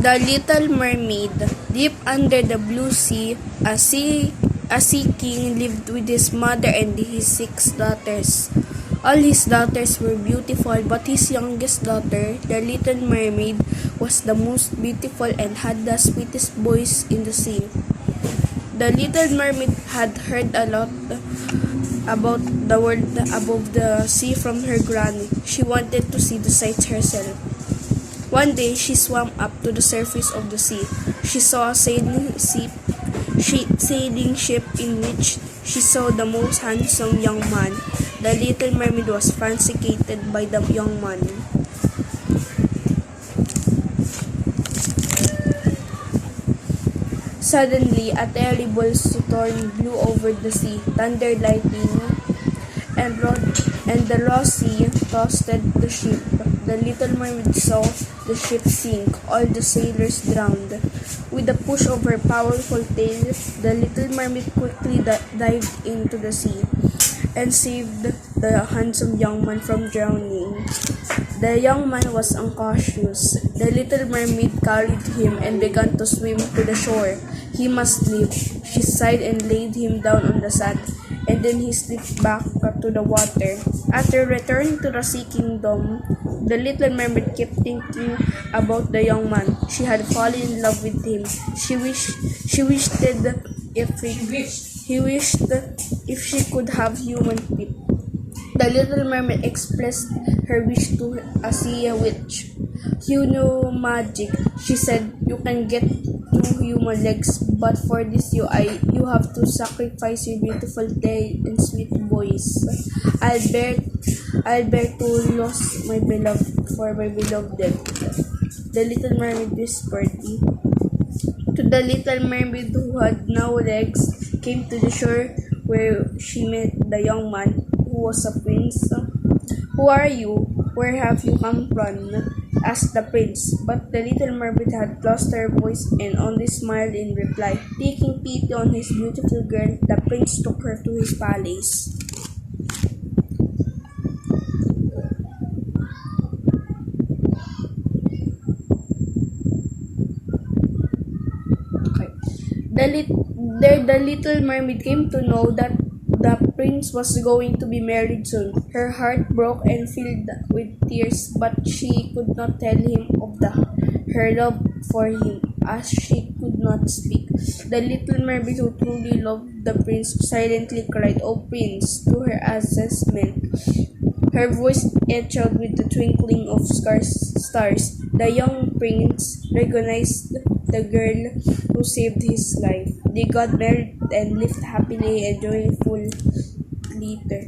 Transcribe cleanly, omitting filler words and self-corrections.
The Little Mermaid. Deep under the blue sea, a sea king lived with his mother and his 6 daughters. All his daughters were beautiful, but his youngest daughter, the Little Mermaid, was the most beautiful and had the sweetest voice in the sea. The Little Mermaid had heard a lot about the world above the sea from her granny. She wanted to see the sights herself. One day, she swam up to the surface of the sea. She saw a sailing ship in which she saw the most handsome young man. The Little Mermaid was fascinated by the young man. Suddenly, a terrible storm blew over the sea. Thunder, lightning, and the raw sea tossed the ship. The Little Mermaid saw the ship sink. All the sailors drowned. With a push of her powerful tail, the Little Mermaid quickly dived into the sea and saved the handsome young man from drowning. The young man was unconscious. The Little Mermaid carried him and began to swim to the shore. He must live. She sighed and laid him down on the sand, and then he slipped back to the water. After returning to the Sea Kingdom, the Little Mermaid kept thinking about the young man. She had fallen in love with him. She wished if she could have human feet. The Little Mermaid expressed her wish to a sea witch. "You know magic," she said. "You can get 2 human legs, but for this you have to sacrifice your beautiful tail and sweet voice. I'll bear to lose my beloved for my beloved." The Little Mermaid whispered. To the Little Mermaid, who had no legs, came to the shore where she met the young man, who was a prince. "Who are you? Where have you come from?" asked the prince. But the Little Mermaid had lost her voice and only smiled in reply. Taking pity on his beautiful girl, the prince took her to his palace. The Little Mermaid came to know that the prince was going to be married soon. Her heart broke and filled with tears, but she could not tell him of her love for him, as she could not speak. The Little Mermaid, who truly loved the prince, silently cried, "Oh prince," to her assessment. Her voice echoed with the twinkling of stars. The young prince recognized the girl who saved his life. They got married and lived happily and joyfully later.